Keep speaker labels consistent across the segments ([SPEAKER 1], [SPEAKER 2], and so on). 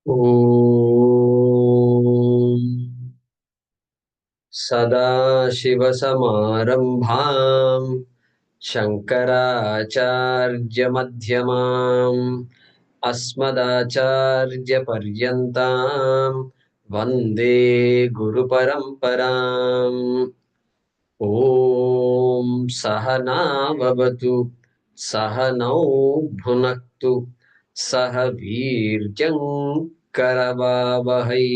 [SPEAKER 1] ॐ सदाशिवसमारम्भाम् शङ्कराचार्यमध्यमाम् अस्मदाचार्यपर्यन्ताम् वन्दे गुरुपरम्पराम्। ॐ सहनाववतु सहनौ भुनक्तु सह वीर्यं करवावहै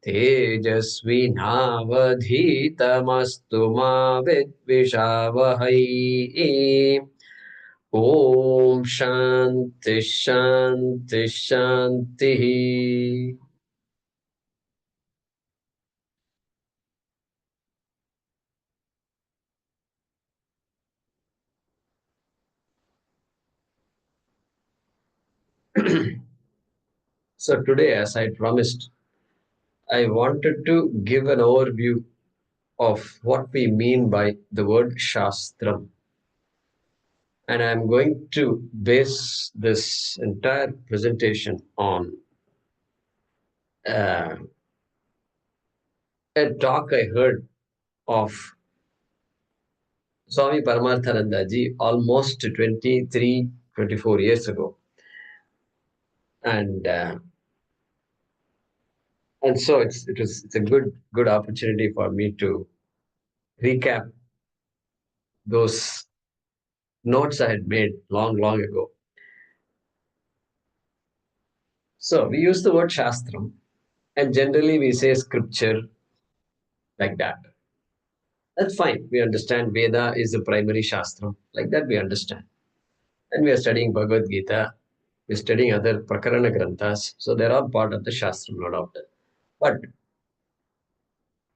[SPEAKER 1] तेजस्विनावधीतमस्तु मा विद्विषावहै। ॐ शान्ति शान्ति शान्तिः। So today, as I promised, I wanted to give an overview of what we mean by the word Shaastram. And I'm going to base this entire presentation on uh, a talk I heard of Swami Paramarthanandaji almost 23, 24 years ago. And so it's a good opportunity for me to recap those notes I had made long ago. So we use the word Shastram, and generally we say scripture like that. That's fine. We understand Veda is the primary Shastram. Like that we understand. And we are studying Bhagavad Gita. We're studying other Prakarana Granthas. So they're all part of the Shastram, no doubt. But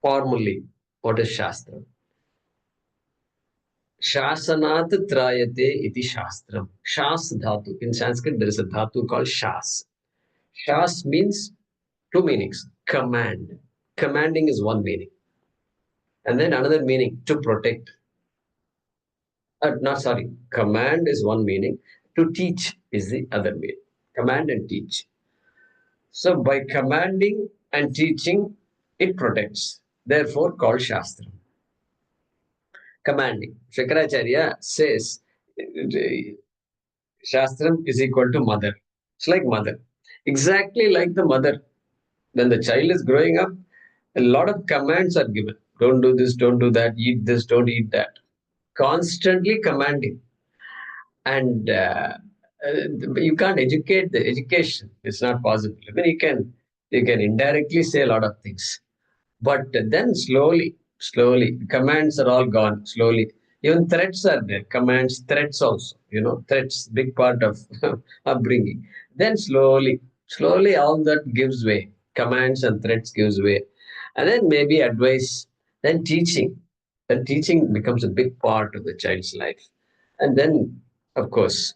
[SPEAKER 1] formally, what is Shastram? Shasanat trayate iti Shastram. Shas dhatu. In Sanskrit, there is a dhatu called Shas. Shas means two meanings. Command. Commanding is one meaning. And then another meaning, to protect. Not sorry, command is one meaning. To teach is the other meaning. Command and teach. So by commanding and teaching, it protects. Therefore, called Shastram. Commanding. Shankaracharya says Shastram is equal to mother. It's like mother. Exactly like the mother. When the child is growing up, a lot of commands are given. Don't do this, don't do that, eat this, don't eat that. Constantly commanding. And you can't educate the education. It's not possible. I mean, you can indirectly say a lot of things, but then slowly, commands are all gone. Slowly, even threats are there. Commands, threats also. Threats big part of upbringing. Then slowly, all that gives way. Commands and threats gives way, and then maybe advice. Then teaching. Then teaching becomes a big part of the child's life, and then of course,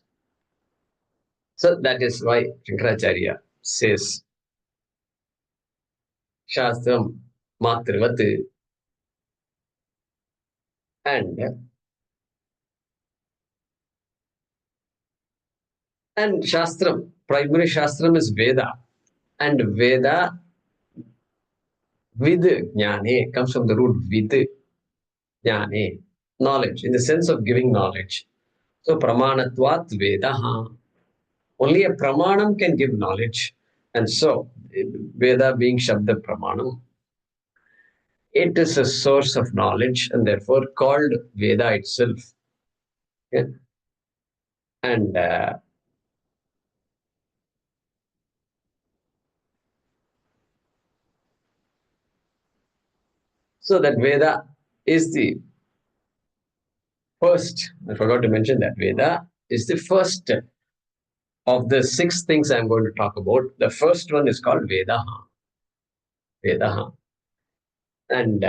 [SPEAKER 1] so that is why Shankaracharya says Shastram Matrivat, and Shastram, primary Shastram is Veda. And Veda with Jnane comes from the root vid, Jnane, knowledge, in the sense of giving knowledge. So Pramanatvat Vedaha. Only a Pramanam can give knowledge. And so Veda being Shabda Pramanam, it is a source of knowledge and therefore called Veda itself. Yeah? And so that Veda is the first, I forgot to mention that Veda is the first of the six things I'm going to talk about. The first one is called Vedaha. Vedaha. And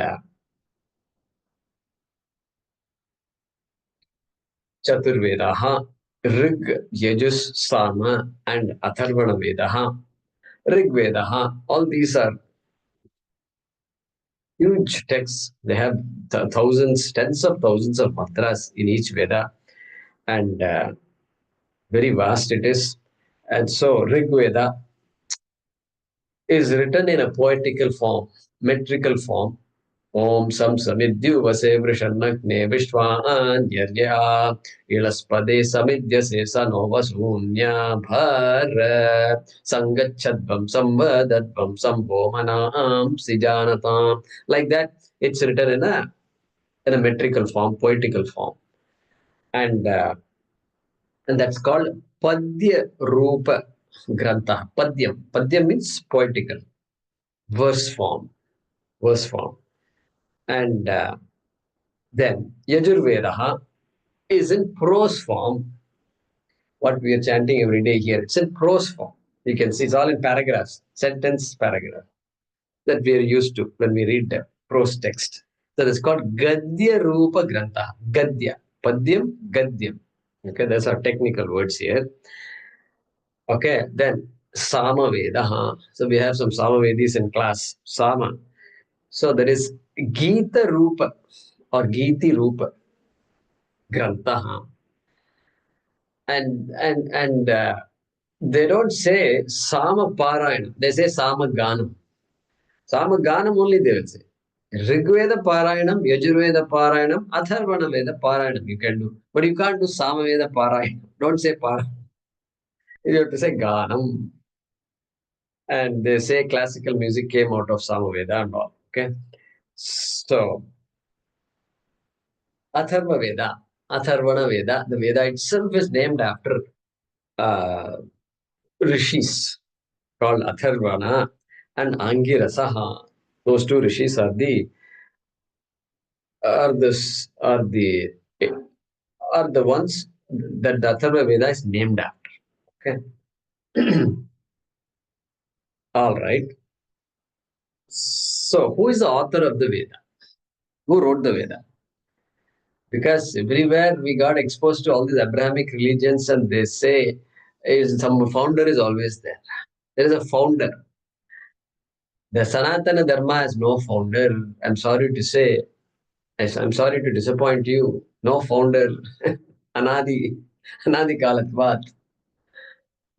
[SPEAKER 1] Chaturvedaha, Rig, Yajus, Sama, and Atharvana Vedaha. Rig Vedaha, all these are huge texts. They have thousands, tens of thousands of mantras in each Veda, and very vast it is. And so Rig Veda is written in a poetical form, metrical form. Om Sam Samidhyuvase Vrishanakne Vishwanyarya Ilaspade Samidyase Sanova Sunya Bharat Sangachadvam Samvadadvam Sambhomanam Sijanatam. Like that, it's written in a metrical form, poetical form. And and that's called Padya Rupa Grantha. Padyam. Padyam means poetical, verse form, verse form. And then Yajurveda is in prose form. What we are chanting every day here, it's in prose form. You can see it's all in paragraphs, sentence paragraph that we are used to when we read the prose text. So it's called Gadya Rupa Grantha. Gadya. Padyam, Gadyam. Okay, that's our technical words here. Okay, then Sama Veda. So we have some Sama Vedis in class. Sama. So there is Gita Rupa or Giti Rupa Grantha. And they don't say Sama Parayana. They say Sama Ganam. Sama Ganam only they will say. Rigveda Parayanam, Yajurveda Parayanam, Atharvana Veda Parayanam you can do. But you can't do Sama Veda Parayanam. Don't say Parayanam. You have to say Ganam. And they say classical music came out of Samaveda and all. Okay. So Atharva Veda, Atharvana Veda, the Veda itself is named after uh, rishis called Atharvana and Angirasaha. Those two rishis are the are the ones that the Atharva Veda is named after. Okay. All right. So who is the author of the Veda? Who wrote the Veda? Because everywhere we got exposed to all these Abrahamic religions, and they say is some founder is always there. There is a founder. The Sanatana Dharma has no founder. I'm sorry to say, I'm sorry to disappoint you. No founder. Anadi, Anadi Kalatvat.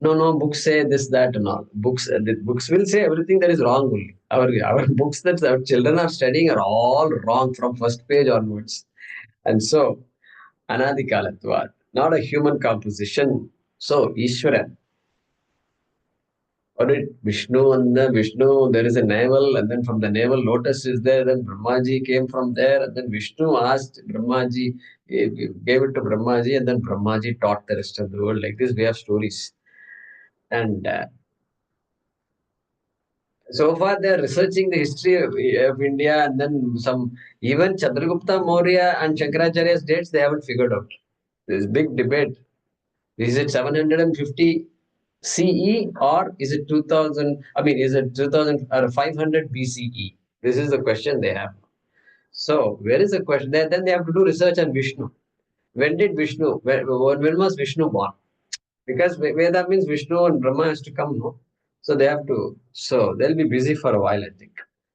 [SPEAKER 1] No, no, books say this, that, and all. The books will say everything that is wrong only. Our books that our children are studying are all wrong from first page onwards. And so Anadikalatvat, not a human composition. So, Ishwaran, or it Vishnu and the Vishnu, there is a navel, and then from the navel, lotus is there, then Brahmaji came from there, and then Vishnu asked Brahmaji, gave it to Brahmaji, and then Brahmaji taught the rest of the world. Like this, we have stories. And so far, they are researching the history of India, and then some, even Chandragupta Maurya and Shankaracharya's dates, they haven't figured out. There's big debate. Is it 750 CE or is it 2000? I mean, is it 2000 or 500 BCE? This is the question they have. So, where is the question? Then they have to do research on Vishnu. When did Vishnu, when was Vishnu born? Because Veda means Vishnu and Brahma has to come, no? So they have to, so they'll be busy for a while, I think.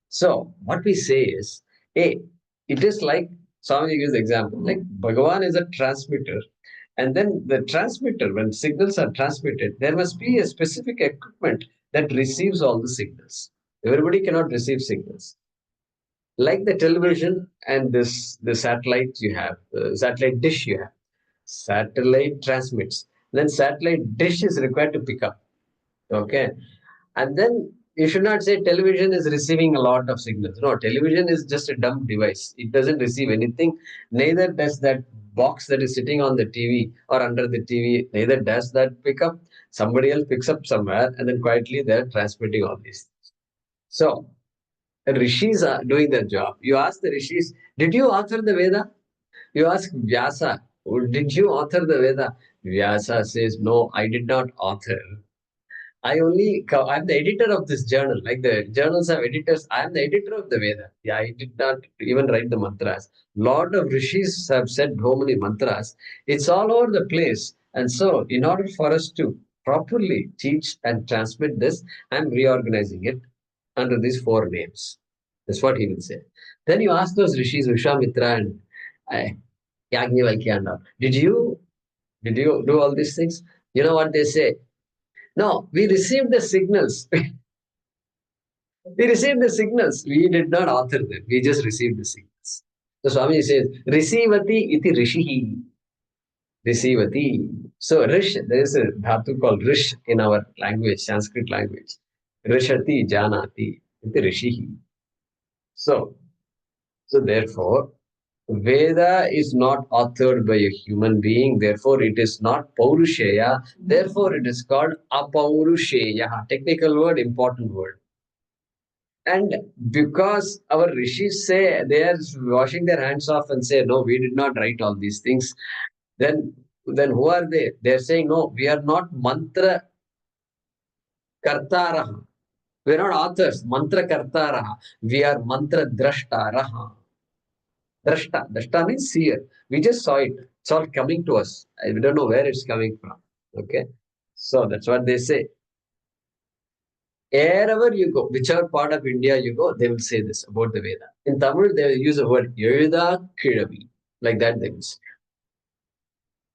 [SPEAKER 1] So what we say is, hey, it is like, Swami gives the example, like Bhagavan is a transmitter. And then the transmitter, when signals are transmitted, there must be a specific equipment that receives all the signals. Everybody cannot receive signals. Like the television and the satellite you have, the satellite dish you have. Satellite transmits. Then satellite dish is required to pick up. Okay. And then you should not say television is receiving a lot of signals. No, television is just a dumb device. It doesn't receive anything. Neither does that box that is sitting on the TV or under the TV, neither does that pick up. Somebody else picks up somewhere and then quietly they're transmitting all these. So rishis are doing their job. You ask the rishis, did you author the Veda? You ask Vyasa, did you author the Veda? Vyasa says, no, I did not author. I'm the editor of this journal. Like the journals have editors, I am the editor of the Veda. Yeah, I did not even write the mantras. Lot of rishis have said so many mantras. It's all over the place. And so, in order for us to properly teach and transmit this, I'm reorganizing it under these four names. That's what he will say. Then you ask those rishis, Vishwamitra and uh, Yajnavalkya and all, did you do all these things? You know what they say? No, we received the signals. We received the signals. We did not author them. We just received the signals. So Swami says, Risivati iti rishihi. Risivati. So Rish, there is a dhatu called Rish in our language, Sanskrit language. Rishati janati iti rishihi. So, so therefore, Veda is not authored by a human being, therefore it is not Paurusheya, therefore it is called Apaurusheya. Technical word, important word. And because our rishis say they are washing their hands off and say, no, we did not write all these things, then who are they? They're saying, no, we are not mantra kartaraha. We are not authors, mantra kartaraha. We are mantra drashtaraha. Drashta means seer. We just saw it. It's all coming to us. We don't know where it's coming from. Okay. So that's what they say. Wherever you go, whichever part of India you go, they will say this about the Veda. In Tamil, they will use the word எழுதா Kiravi. Like that they will say.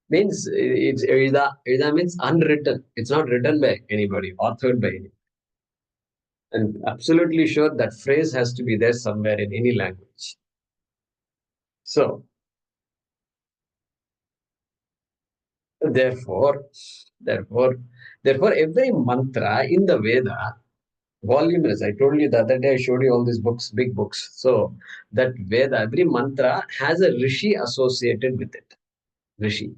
[SPEAKER 1] Means it's எழுதா. எழுdha means unwritten. It's not written by anybody, authored by anybody. And absolutely sure that phrase has to be there somewhere in any language. So, therefore, therefore, therefore, every mantra in the Veda, voluminous. I told you the other day, I showed you all these books, big books. So that Veda, every mantra has a rishi associated with it. Rishi.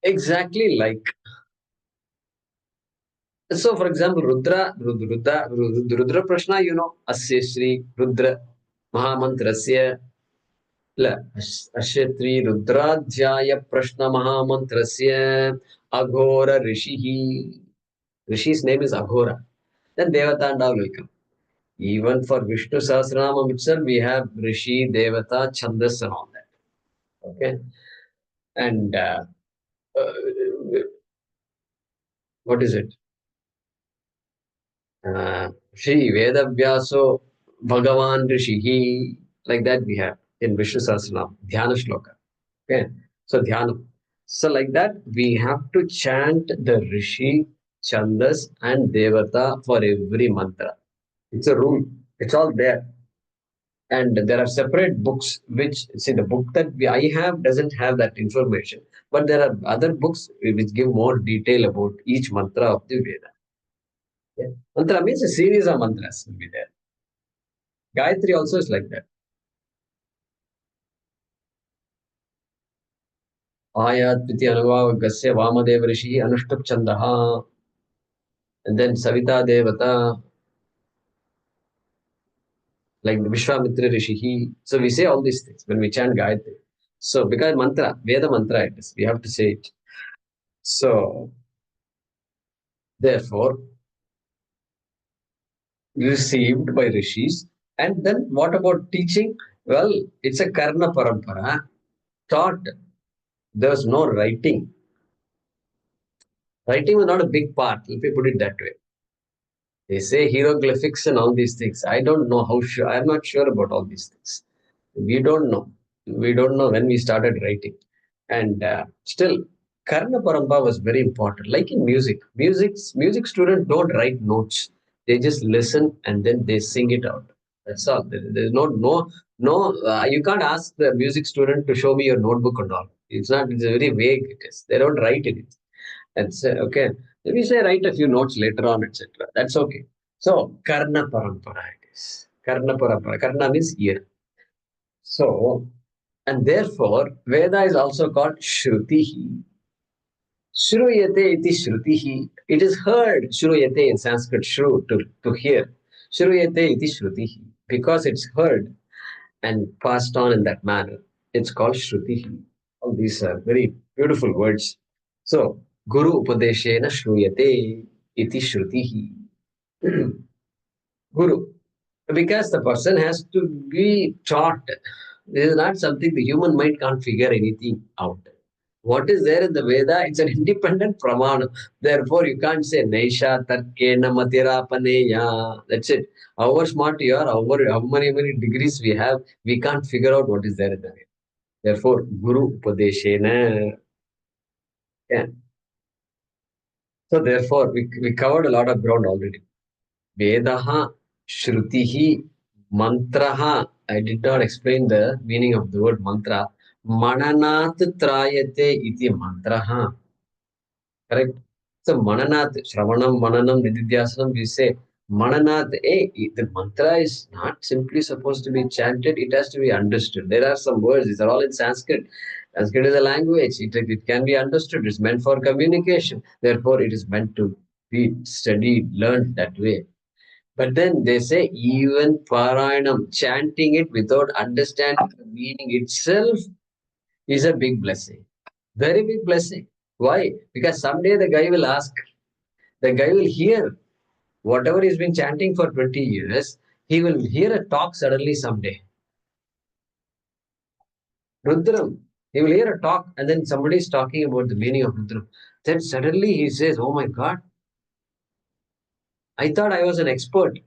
[SPEAKER 1] Exactly like. So, for example, Rudra Prashna, you know, Asya Shri Rudra Mahamantrasya, Asya Shri Rudradhyaya Prashna Mahamantrasya Aghora Rishihi. Rishi's name is Aghora. Then Devata and all will come. Even for Vishnu Sahasranamam itself, we have Rishi, Devata, Chandas, and all that. Okay. And uh, what is it? Shri Vedavyaso Bhagavan Rishihi. Like that we have in Vishnu Sahasranam, Dhyana Shloka. Okay. So Dhyana. So like that, we have to chant the Rishi, Chandas, and Devata for every mantra. It's a rule. It's all there. And there are separate books which see the book that I have doesn't have that information, but there are other books which give more detail about each mantra of the Veda. Yeah. Mantra means a series of mantras will be there. Gayatri also is like that. Ayat Piti Anuvavagasya Vamadev Rishi Anushtup Chandaha, and then Savita Devata, like the Vishwamitra Rishi. So we say all these things when we chant Gayatri. So because mantra, Veda mantra it is, we have to say it. So therefore, received by rishis. And then what about teaching? Well, it's a karna parampara, taught. There's no writing. Writing was not a big part, if we put it that way. They say hieroglyphics and all these things. I don't know how sure, I'm not sure about all these things. We don't know. We don't know when we started writing. And still, Karna Paramba was very important. Like in music, music students don't write notes. They just listen and then they sing it out. That's all. There's no. You can't ask the music student to show me your notebook and all. It's not. It's very vague. It is. They don't write in it and say, okay, maybe say write a few notes later on, etc. That's okay. So Karna Parampara it is. Karna Parampara. Karna means ear. So and therefore, Veda is also called Shrutihi. Shruyate iti Shrutihi. It is heard, Shruyate in Sanskrit, Shru, to hear. Shruyate iti Shrutihi. Because it's heard and passed on in that manner, it's called Shrutihi. All these are very beautiful words. So, Guru Upadeshena Shruyate iti Shrutihi. Guru. Because the person has to be taught. This is not something the human mind can't figure anything out. What is there in the Veda? It's an independent pramana. Therefore, you can't say Naisha Tarkena Matirapaneya. That's it. However smart you are, how many degrees we have, we can't figure out what is there in the Veda. Therefore, Guru Upadeshena. Yeah. So therefore, we covered a lot of ground already. Vedaha, Shrutihi, Mantraha. I did not explain the meaning of the word mantra. Mananat Trayate iti mantraha. Correct? So Mananath, Shravanam, Mananam, Nididhyasanam, we say Mananath, the mantra is not simply supposed to be chanted, it has to be understood. There are some words, these are all in Sanskrit. Sanskrit is a language, it can be understood, it's meant for communication. Therefore, it is meant to be studied, learned that way. But then they say even Parayanam, chanting it without understanding the meaning itself is a big blessing. Very big blessing. Why? Because someday the guy will ask, the guy will hear whatever he's been chanting for 20 years, he will hear a talk suddenly someday. Rudram. He will hear a talk and then somebody is talking about the meaning of Rudram. Then suddenly he says, oh my God, I thought I was an expert,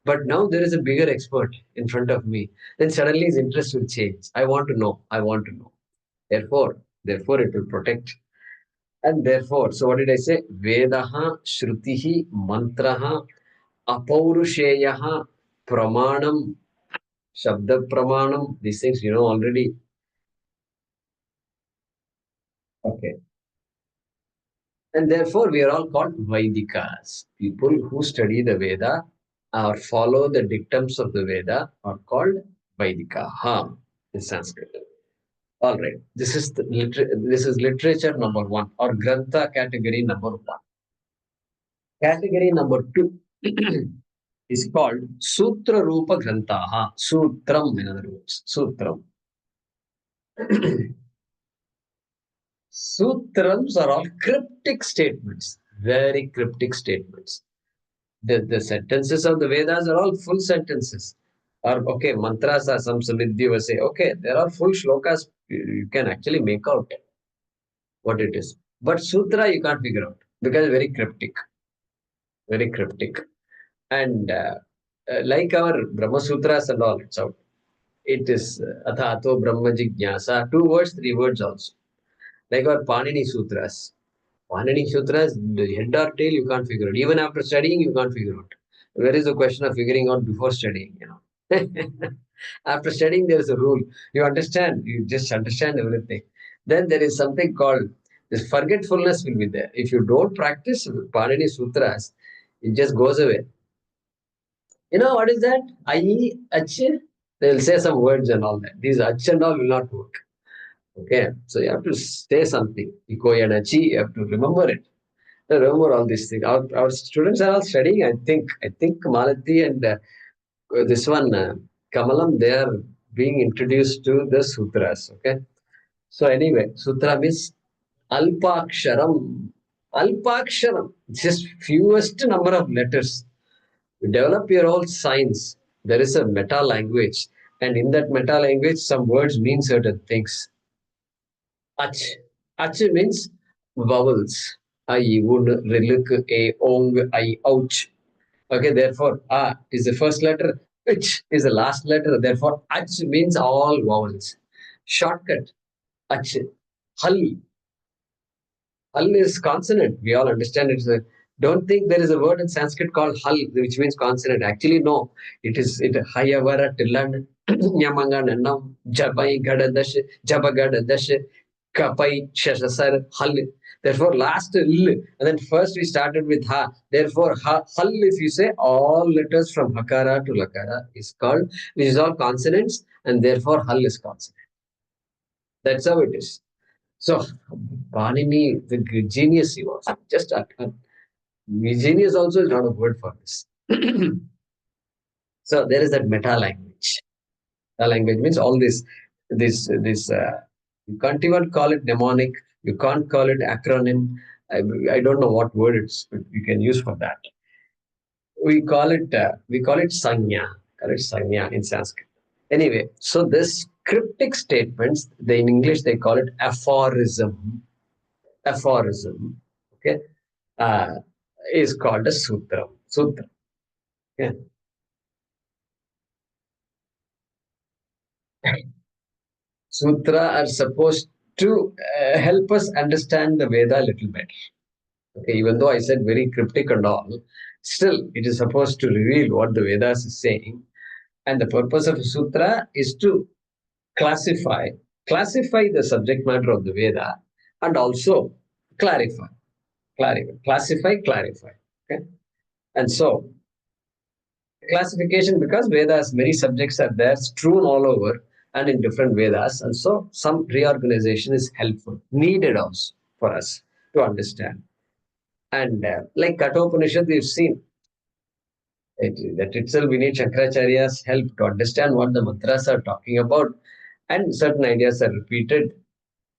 [SPEAKER 1] but now there is a bigger expert in front of me. Then suddenly his interest will change. I want to know. I want to know. Therefore, it will protect. And therefore, so what did I say? Vedaha, Shrutihi, Mantraha, Apaurusheyaha, Pramanam, Shabda Pramanam. These things you know already. Okay. And therefore, we are all called Vaidikas. People who study the Veda or follow the dictums of the Veda are called Vaidikaha in Sanskrit. All right. This is literature number one or Grantha category number one. Category number two is called Sutra Rupa Granthaha. Sutram, in other words. Sutram. Sutrams are all cryptic statements, very cryptic statements. The sentences of the Vedas are all full sentences. Or, okay, mantras are some samriddhi will say, okay, there are full shlokas. You can actually make out what it is. But sutra, you can't figure out because very cryptic, very cryptic. And like our Brahma Sutras and all, it's out. It is Athato Brahma Jigyasa, two words, three words also. Like our Panini Sutras. Panini Sutras, the head or tail, you can't figure out. Even after studying, you can't figure out. Where is the question of figuring out before studying? After studying, there is a rule. You understand, you just understand everything. Then there is something called this forgetfulness will be there. If you don't practice Panini Sutras, it just goes away. You know what is that? I, ach, they'll say some words and all that. These ach and all will not work. Okay, so you have to say something. Iko and achi, you have to remember it. Remember all these things. Our students are all studying. I think Malati and this one Kamalam, they are being introduced to the sutras. Okay, so anyway, sutra means alpaksharam. Alpaksharam, just fewest number of letters. You develop your own science. There is a meta language, and in that meta language, some words mean certain things. Ach. Ach means vowels. I, would, riluk, a, ong, I, ouch. Okay, therefore, A is the first letter, H is the last letter. Therefore, Ach means all vowels. Shortcut, Ach. Hal. Hal is consonant. We all understand it. Don't think there is a word in Sanskrit called Hal, which means consonant. Actually, no. It Hayavara Tilan Nyamangananam Jabai Gadadash Jabagadash Kapai Shashasar Hal. Therefore, last L, and then first we started with Ha. Therefore, Hal, if you say all letters from Hakara to Lakara is called, which is all consonants, and therefore Hal is consonant. That's how it is. So, Panini, the genius he was. Just genius also is not a word for this. So there is that meta language. Meta language means all this. You can't even call it mnemonic. You can't call it acronym. I don't know what word it's you can use for that. We call it sanya. Call it sanya in Sanskrit. Anyway, so this cryptic statements, in English they call it aphorism. Aphorism, okay, uh, is called a sutra. Sutra. Okay. Sutra are supposed to help us understand the Veda a little better. Okay, even though I said very cryptic and all, Still, it is supposed to reveal what the Vedas is saying. And the purpose of a sutra is to classify, classify the subject matter of the Veda and also clarify, clarify, classify, clarify. Okay. And so classification, because Vedas, many subjects are there strewn all over and in different Vedas. And so some reorganization is helpful, needed also for us to understand. And like Kathopanishad, we've seen that itself we need Shankaracharya's help to understand what the mantras are talking about, and certain ideas are repeated.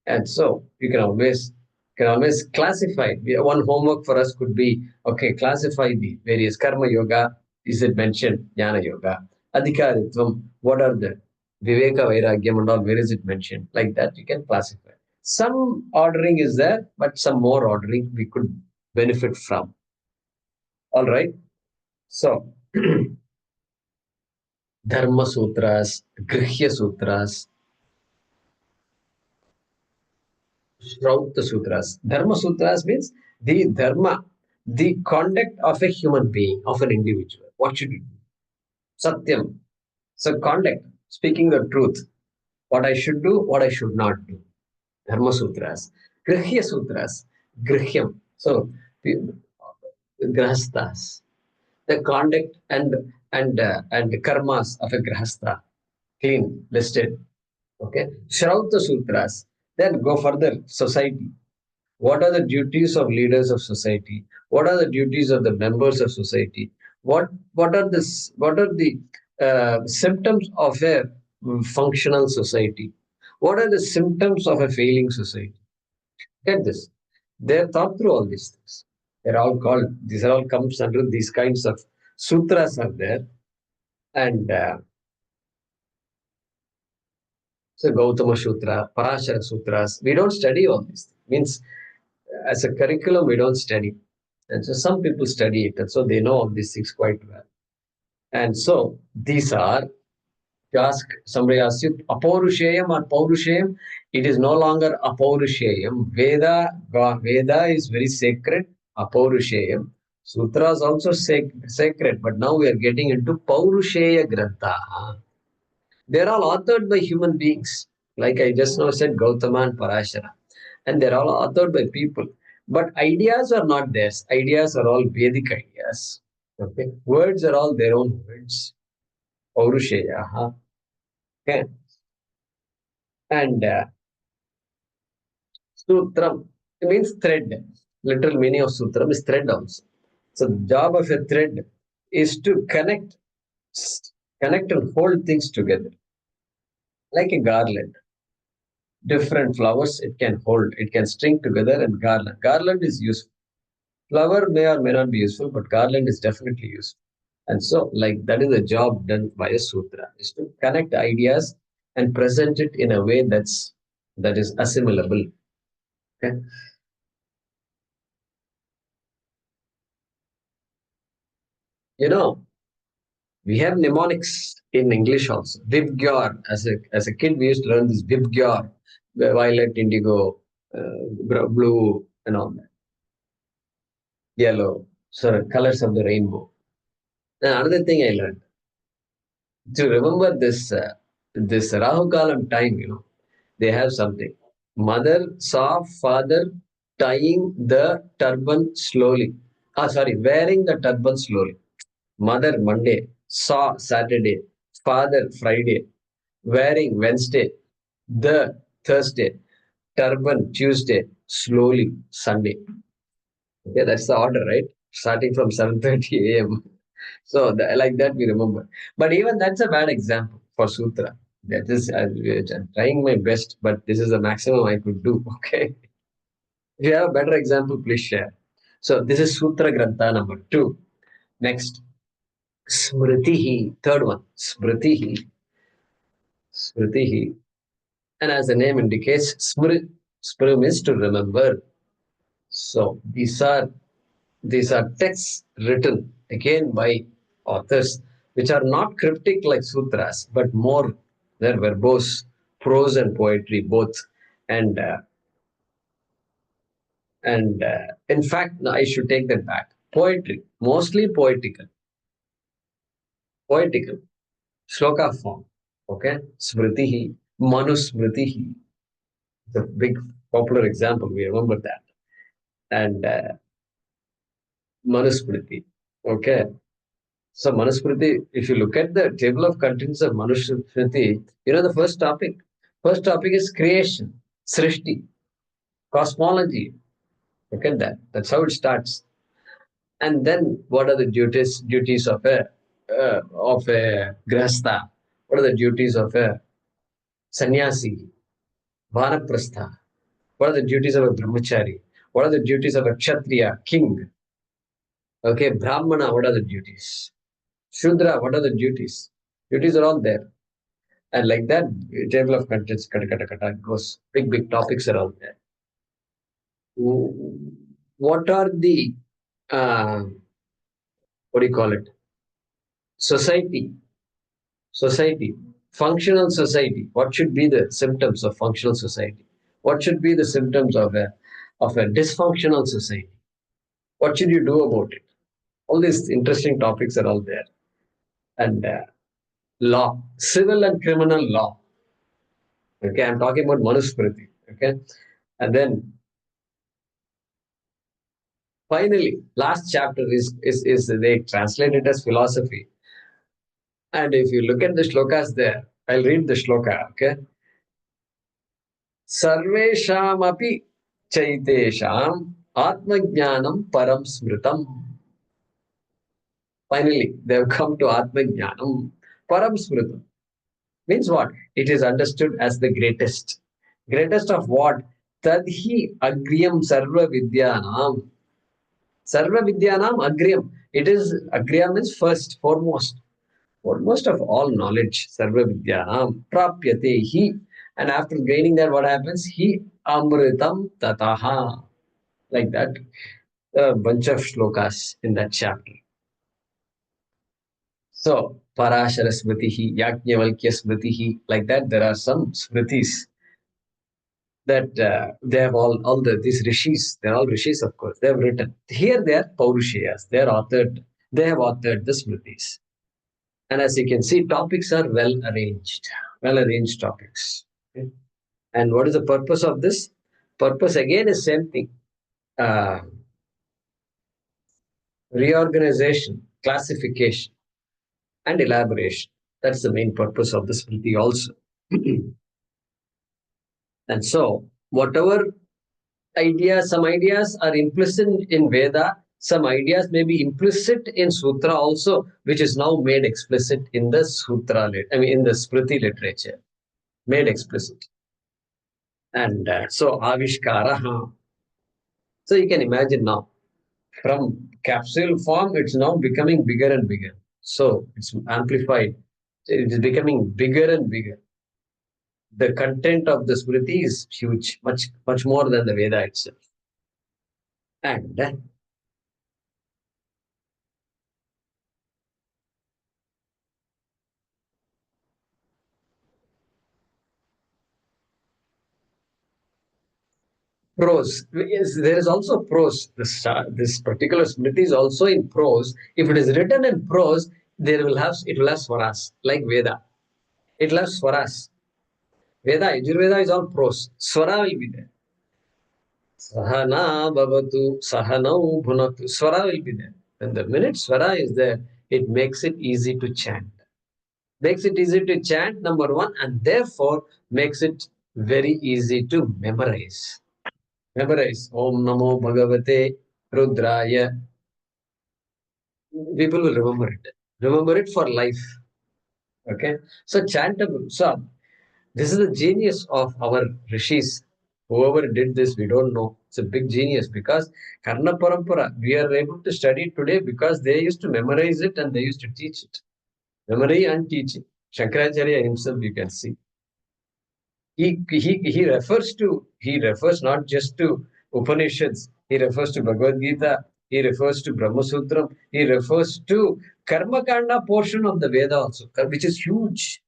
[SPEAKER 1] And so you can always classify. One homework for us could be, okay, classify the various karma yoga. Is it mentioned? Jnana yoga, adhikaritvam. What are the viveka vairagyam and all? Where is it mentioned? Like that, you can classify. Some ordering is there, but some more ordering we could benefit from. All right. So Dharma Sutras, Grihya Sutras, Shrauta Sutras. Dharma Sutras means the dharma, the conduct of a human being, of an individual. What should you do? Satyam. So, conduct, speaking the truth. What I should do, what I should not do. Dharma Sutras. Grihya Sutras. Grihyam. So, the grahasthas. The conduct and the karmas of a grahastha. Clean, listed. Okay. Shrauta Sutras. Then go further. Society. What are the duties of leaders of society? What are the duties of the members of society? What are the symptoms of a functional society? What are the symptoms of a failing society? Get this. They're thought through all these things. They're all called. These are all comes under these kinds of sutras are there, and so Gautama Sutra, Parashara Sutras. We don't study all these things. Means as a curriculum, we don't study. And so some people study it, and so they know all these things quite well. And so these are, you ask, somebody asks you, Apaurusheyam or Paurusheyam, it is no longer Apaurusheyam. Veda is very sacred, Apaurusheyam. Sutras also sacred, but now we are getting into Paurusheya Grantha. They're all authored by human beings. Like I just now said, Gautama and Parashara. And they're all authored by people. But ideas are not theirs. Ideas are all Vedic ideas. Okay. Words are all their own words. Paurusheya. Huh? Okay. And Sutram, it means thread. Literal meaning of Sutram is thread also. So the job of a thread is to connect and hold things together. Like a garland. Different flowers it can hold, it can string together, and garland is useful. Flower may or may not be useful, but garland is definitely useful. And so like that is a job done by a sutra, is to connect ideas and present it in a way that is assimilable. Okay. You know, we have mnemonics in English also. Vibgyor, as a kid we used to learn this Vibgyor, violet, indigo, blue, and all that, yellow, so colors of the rainbow. And another thing I learned, to remember this Rahu Kalam time, they have something. Mother saw father tying the turban slowly. Sorry, wearing the turban slowly. Mother Monday, saw Saturday, father Friday, wearing Wednesday, the Thursday, turban Tuesday, slowly Sunday. Okay, that's the order, right? Starting from 7:30 a.m. So like that we remember. But even that's a bad example for Sutra. That is, I'm trying my best, but this is the maximum I could do. Okay. If you have a better example, please share. So this is Sutra Grantha number 2. Next, Smritihi, third one. Smritihi. And as the name indicates, Smrit means to remember. So these are texts written again by authors which are not cryptic like sutras, but more they're verbose, prose and poetry both. And in fact, no, I should take that back. Poetry, mostly poetical, shloka form. Okay, smritihi, manusmritihi, the big popular example. We remember that, and manusmriti. Okay, so manusmriti. If you look at the table of contents of manusmriti, you know the first topic. First topic is creation, srishti, cosmology. Look at that. That's how it starts. And then what are the duties of a grahastha? What are the duties of a sannyasi, vanaprastha? What are the duties of a brahmachari? What are the duties of a kshatriya, king? Okay, brahmana, what are the duties? Shudra, what are the duties? Duties are all there. And like that, table of contents, kata, kata, kata, goes. Big topics are all there. What are the, uh, what do you call it? Society, society, functional society. What should be the symptoms of functional society? What should be the symptoms of a dysfunctional society? What should you do about it? All these interesting topics are all there. And law, civil and criminal law. Okay, I'm talking about Manusmriti. Okay, and then finally, last chapter is they translate it as philosophy. And if you look at the shlokas there, I'll read the shloka. Okay, सर्वेषामपि चैतेषाम् आत्मज्ञानं परं स्मृतम्. Finally, they have come to Atmajnanam Param Smritam. Means what? It is understood as the greatest. Greatest of what? Tadhi agriyam sarva vidyanam. Sarva vidyanam agriyam. It is agriyam means first, foremost. Foremost of all knowledge. Sarva vidyanam. Prapyate hi. And after gaining that, what happens? He amritam tataha. Like that. A bunch of shlokas in that chapter. So, Parashara Smritihi, Yajnavalkya Smritihi, like that, there are some Smritis that they have all these rishis, they're all rishis, of course, they have written. Here they are Paurushayas, they have authored the Smritis. And as you can see, topics are well arranged topics. Okay? And what is the purpose of this? Purpose again is same thing. Uh, Reorganization, classification, and elaboration. That's the main purpose of the Smriti also. And so, whatever ideas, some ideas are implicit in Veda, some ideas may be implicit in Sutra also, which is now made explicit in the in the Smriti literature, made explicit. And so, Avishkara. So, you can imagine now, from capsule form, it's now becoming bigger and bigger. So, it's amplified. It is becoming bigger and bigger. The content of the Smriti is huge, much more than the Veda itself. And prose. Yes, there is also prose. This particular Smriti is also in prose. If it is written in prose, it will have swaras like Veda. It will have swaras. Veda, Yajurveda is all prose. Swara will be there. Sahana bhavatu, sahanau bhunatu. Swara will be there. And the minute swara is there, it makes it easy to chant. Makes it easy to chant, number one, and therefore makes it very easy to memorize. Memorize Om Namo Bhagavate Rudraya. People will remember it. Remember it for life. Okay. So chantable. So this is the genius of our rishis. Whoever did this, we don't know. It's a big genius because Karna Parampara, we are able to study it today because they used to memorize it and they used to teach it. Memory and teaching. Shankaracharya himself, you can see. He refers not just to Upanishads, he refers to Bhagavad Gita, he refers to Brahma Sutram, he refers to Karma Kanda portion of the Veda also, which is huge.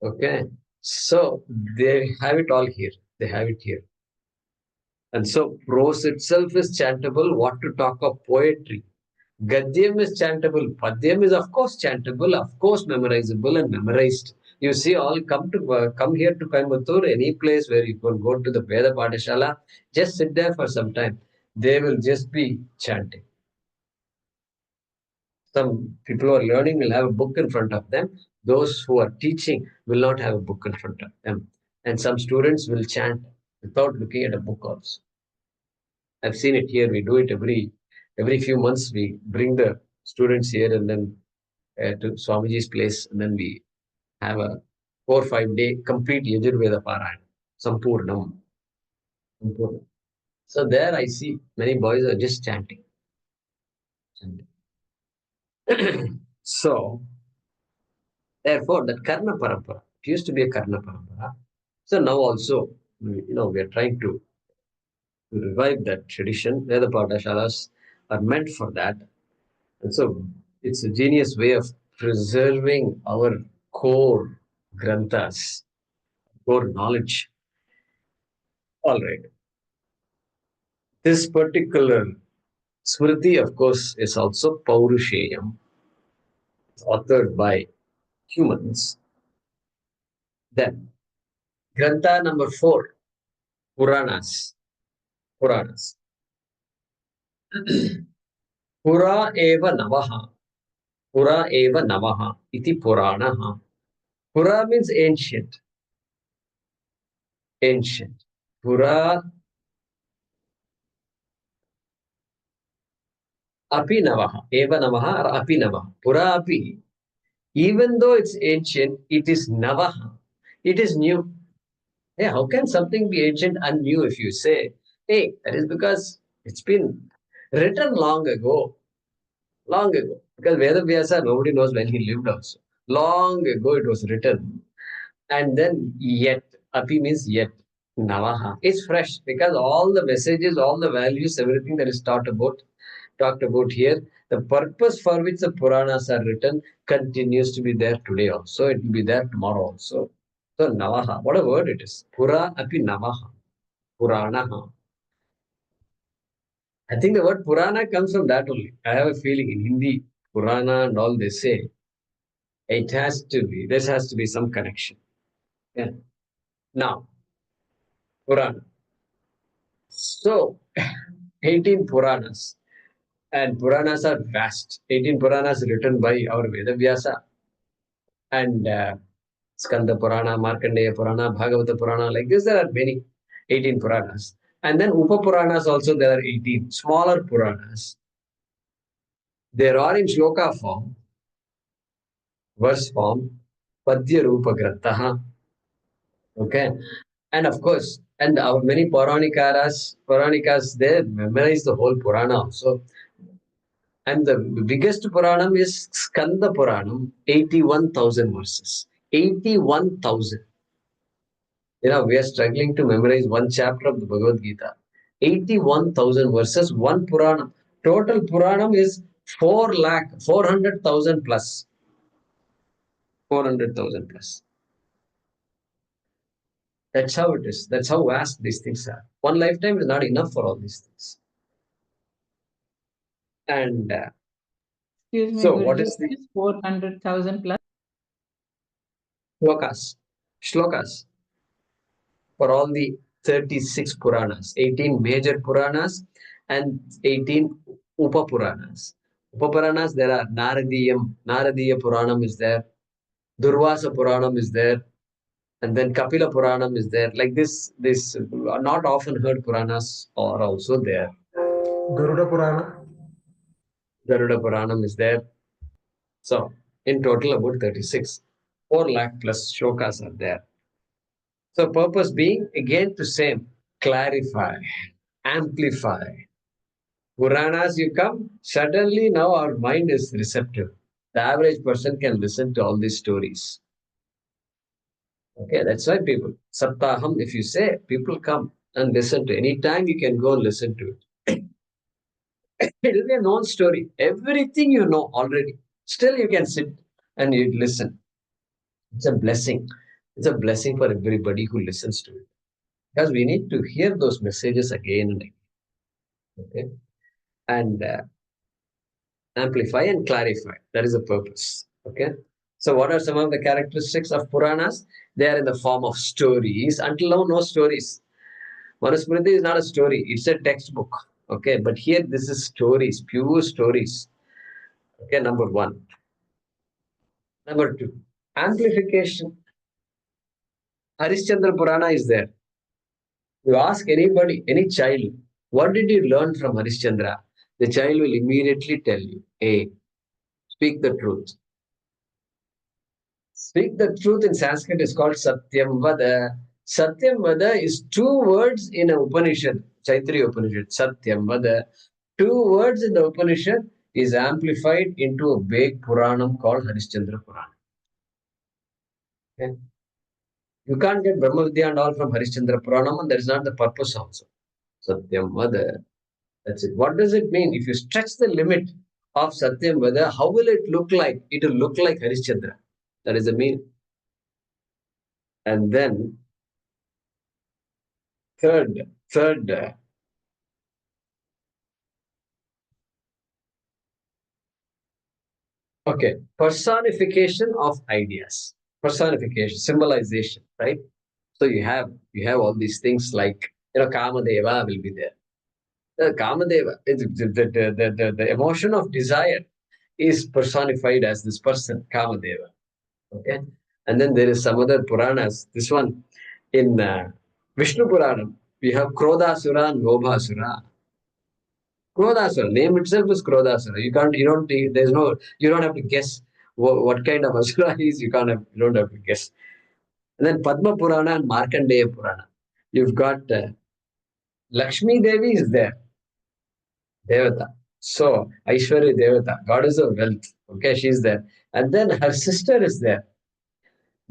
[SPEAKER 1] Okay. So they have it all here. They have it here. And so prose itself is chantable. What to talk of poetry? Gadyam is chantable. Padyam is of course chantable, of course memorizable and memorized. You see, all come here to Coimbatore, any place where you can go to the Veda Padashala, just sit there for some time. They will just be chanting. Some people who are learning will have a book in front of them. Those who are teaching will not have a book in front of them. And some students will chant without looking at a book also. I've seen it here. We do it every few months. We bring the students here and then to Swamiji's place, and then we have a 4 or 5 day complete Yajurveda Parayana, Sampurnam. Sampurnam. So there I see many boys are just chanting. Chanting. So therefore, that Karna Parampara, it used to be a Karna Parampara. So now also, we are trying to revive that tradition. Veda Padashalas are meant for that. And so it's a genius way of preserving our core granthas, core knowledge. All right. This particular Smriti, of course, is also Paurusheyam, authored by humans. Then, Grantha number 4, Puranas. Puranas. Pura eva navaha. Pura eva navaha iti Puranaha. Pura means ancient. Ancient. Pura api navaha. Eva navaha or api navaha. Pura api. Even though it's ancient, it is navaha. It is new. Yeah, how can something be ancient and new if you say, hey, that is because it's been written long ago, long ago. Because Veda Vyasa, nobody knows when he lived also. Long ago it was written. And then yet, api means yet, navaha. It's fresh because all the messages, all the values, everything that is talked about here, the purpose for which the Puranas are written continues to be there today also. It will be there tomorrow also. So Navaha, what a word it is. Pura api Navaha. Puranaha. I think the word Purana comes from that only. I have a feeling in Hindi, Purana and all they say, there has to be some connection. Yeah. Now, Purana. So, 18 Puranas. And Puranas are vast. 18 Puranas written by our Vedavyasa. And Skanda Purana, Markandeya Purana, Bhagavata Purana, like this, there are many 18 Puranas. And then Upa Puranas also, there are 18 smaller Puranas. There are in shloka form, verse form, Padya Rupa Grantaha. Okay. And of course, and our many Puranikas, they memorize the whole Purana also. And the biggest Puranam is Skanda Puranam, 81,000 verses. 81,000. We are struggling to memorize one chapter of the Bhagavad Gita. 81,000 verses, one Puranam. Total Puranam is 4 lakh, 400,000 plus. 400,000 plus. That's how it is. That's how vast these things are. One lifetime is not enough for all these things. And
[SPEAKER 2] Excuse me,
[SPEAKER 1] so, what
[SPEAKER 2] Guruji,
[SPEAKER 1] is the
[SPEAKER 2] 400,000 plus?
[SPEAKER 1] shlokas? Shlokas for all the 36 Puranas, 18 major Puranas and 18 Upa Puranas. Upa Puranas, there are Naradiya Puranam is there, Durvasa Puranam is there, and then Kapila Puranam is there. Like this not often heard Puranas are also there.
[SPEAKER 3] Garuda Purana.
[SPEAKER 1] Garuda Puranam is there. So, in total, about 36. 4 lakh plus shlokas are there. So, purpose being again to say, clarify, amplify. Puranas, you come, suddenly now our mind is receptive. The average person can listen to all these stories. Okay, that's why people, Saptaham, if you say, people come and listen to. Any time you can go and listen to it. It will be a known story. Everything you know already. Still, you can sit and you listen. It's a blessing. It's a blessing for everybody who listens to it. because we need to hear those messages again and again. Okay, and amplify and clarify. That is the purpose. Okay. So, what are some of the characteristics of Puranas? They are in the form of stories. Until now, no stories. Manusmriti is not a story, it's a textbook. Okay, but here this is stories, pure stories. Okay, number one. Number two, amplification. Harishchandra Purana is there. You ask anybody, any child, what did you learn from Harishchandra? The child will immediately tell you, A, speak the truth. Speak the truth in Sanskrit is called Satyam Vada. Satyam Vada is two words in a Upanishad, Taittiriya Upanishad, Satyam Vada. Two words in the Upanishad is amplified into a big Puranam called Harishchandra Purana. Okay? You can't get Brahma Vidya and all from Harishchandra Puranam, and that is not the purpose also. Satyam Vada. That's it. What does it mean? If you stretch the limit of Satyam Vada, how will it look like? It will look like Harishchandra. That is the meaning. And then third, okay, personification of ideas, personification, symbolization, right? So you have all these things like Kamadeva will be there. The Kamadeva, the emotion of desire is personified as this person, Kamadeva. Okay, and then there is some other Puranas. This one in Vishnu Puranam, we have Krodasura and Lobhasura. Krodasura, name itself is Krodasura. You don't have to guess what kind of Asura he is. You don't have to guess. And then Padma Purana and Markandeya Purana. You've got Lakshmi Devi is there, Devata. So Aishwarya Devata, goddess of wealth. Okay, she's there. And then her sister is there.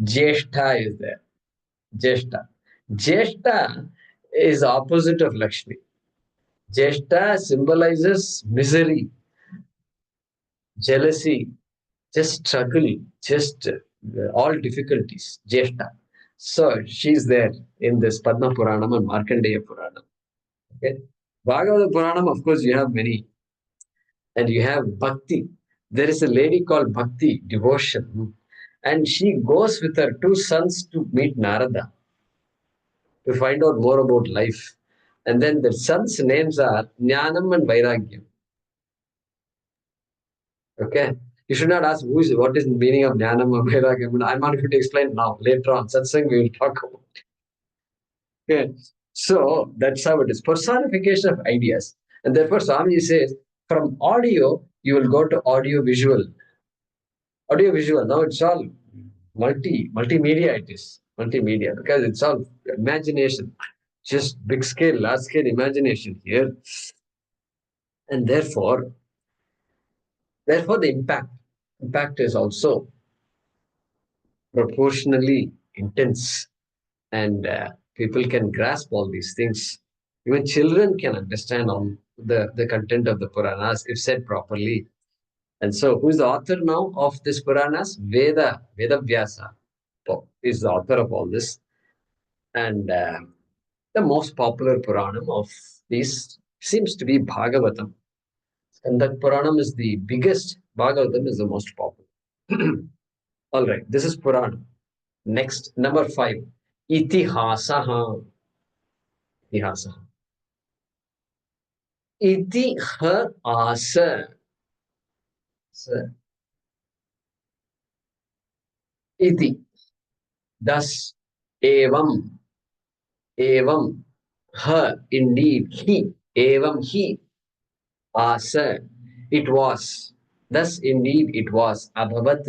[SPEAKER 1] Jeshta is there. Jeshta. Jeshta is opposite of Lakshmi. Jeshta symbolizes misery, jealousy, just struggle, just all difficulties. Jeshta. So she's there in this Padma Puranam and Markandeya Puranam. Okay. Bhagavata Puranam, of course, you have many. And you have Bhakti. There is a lady called Bhakti, devotion. And she goes with her two sons to meet Narada to find out more about life. And then the sons' names are Jnanam and Vairagyam. Okay. You should not ask what is the meaning of Jnanam and Vairagyam. I'm not going to explain now. Later on, satsang we will talk about. Okay. So that's how it is. Personification of ideas. And therefore, Swamiji says, from audio, you will go to audio visual. Audio visual. Now it's all multimedia it is. Multimedia. Because it's all imagination. Just big scale, large scale imagination here. And therefore the impact is also proportionally intense, and people can grasp all these things. Even children can understand all the content of the Puranas if said properly. And so, who is the author now of this Puranas? Vedavyasa is the author of all this. And the most popular Puranam of these seems to be Bhagavatam. And that Puranam is the biggest, Bhagavatam is the most popular. All right, this is Puranam. Next, number 5, Itihasaha. Itihasaha. Itihasa. Iti. Thus, evam. Evam. Ha, indeed, he. Evam, he. Asa. It was. Thus, indeed, it was. Abhavat.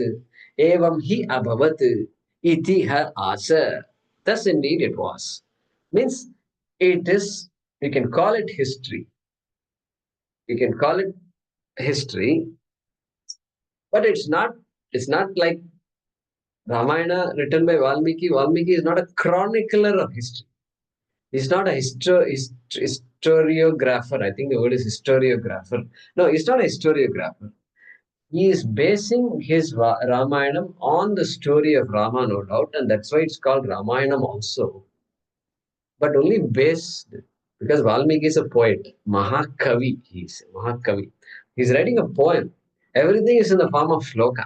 [SPEAKER 1] Evam, he abhavat. Iti ha asa. Thus, indeed, it was. Means, it is, you can call it history. You can call it history, but it's not like Ramayana written by Valmiki. Valmiki is not a chronicler of history. He's not a historiographer. I think the word is historiographer. No, he's not a historiographer. He is basing his Ramayana on the story of Rama, no doubt, and that's why it's called Ramayana also. but only based because Valmiki is a poet, Mahakavi. He's Mahakavi. He's writing a poem. Everything is in the form of shloka.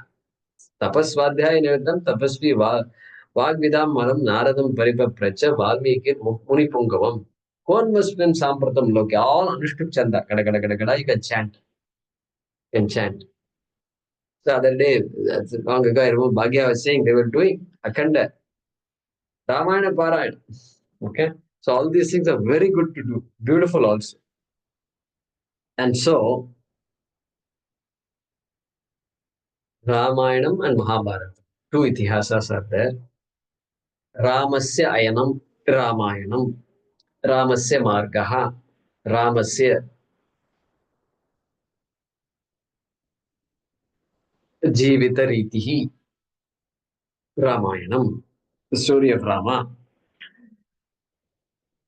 [SPEAKER 1] Tapasvadhyaya niruddham tapasvi Vagvidam malam naradam paripapracha Valmiki muni pungavam. Konvasvim sampratam loke. All understood chanda. Kada kada kada kada. You can chant. You can chant. So other day, that's long ago, I remember Bhagya was saying they were doing Akhanda Ramayana Parayana. Okay. So all these things are very good to do. Beautiful also. And so Ramayanam and Mahabharata. Two itihasas are there. Ramasya Ayanam, Ramayanam. Ramasya Margaha, Ramasya Jivita Ritihi, Ramayanam. The story of Rama.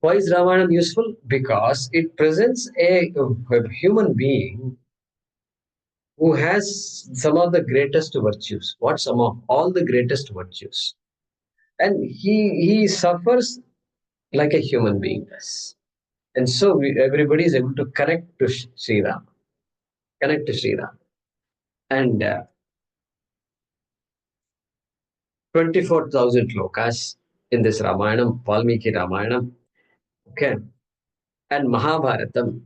[SPEAKER 1] Why is Ramayana useful? Because it presents a human being who has some of the greatest virtues. What some of all the greatest virtues? And he suffers like a human being does. And so everybody is able to connect to Sri Ram, connect to Sri Ram. And 24,000 lokas in this Ramayana, Valmiki Ramayana, okay, and Mahabharatam.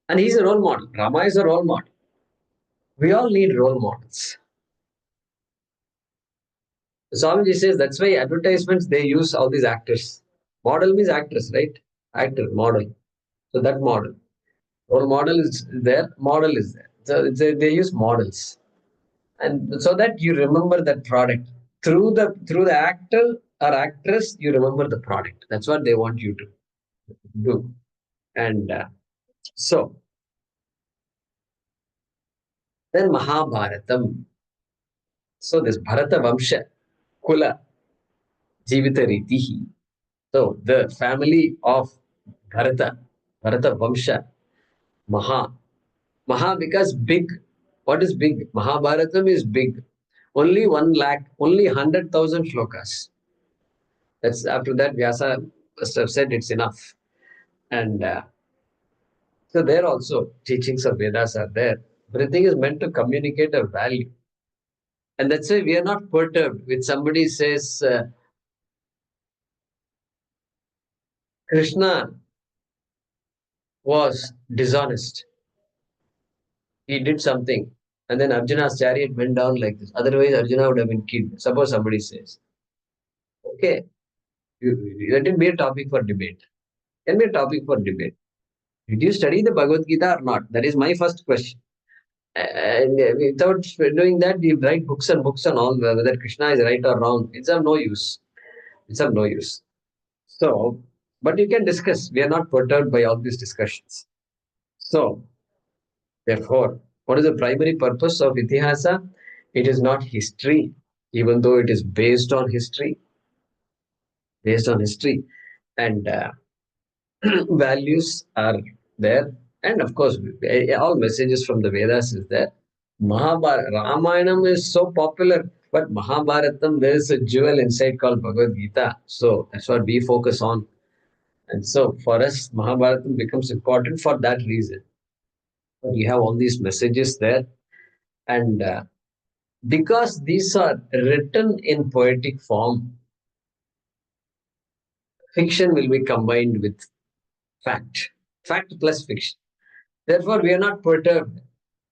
[SPEAKER 1] And he's a role model. Rama is a role model. We all need role models. Swamiji says that's why advertisements they use all these actors. Model means actress, right? Actor, model. So that model. Role model is there, model is there. So they use models. And so that you remember that product. Through the actor or actress, you remember the product. That's what they want you to do. And so then Mahabharatam. So this Bharata Vamsha, Kula, Jivita Ritihi. So the family of Bharata, Bharata Vamsha, Maha because big. What is big? Mahabharatam is big. Only 1 lakh, only 100,000 shlokas. That's after that Vyasa must have said it's enough. And so there also teachings of Vedas are there. Everything is meant to communicate a value. And that's why we are not perturbed when somebody says, Krishna was dishonest. He did something. And then Arjuna's chariot went down like this. Otherwise, Arjuna would have been killed. Suppose somebody says, okay, let it be a topic for debate. Can be a topic for debate. Did you study the Bhagavad Gita or not? That is my first question. And without doing that, you write books and books and all, whether Krishna is right or wrong. It's of no use. It's of no use. So, but you can discuss. We are not perturbed by all these discussions. So, therefore, what is the primary purpose of Itihasa? It is not history, even though it is based on history. Based on history. And values are there. And of course, all messages from the Vedas is there. Ramayanam is so popular, but Mahabharatam, there is a jewel inside called Bhagavad Gita. So that's what we focus on. And so for us, Mahabharatam becomes important for that reason. You have all these messages there. And because these are written in poetic form, fiction will be combined with fact plus fiction. Therefore, we are not perturbed.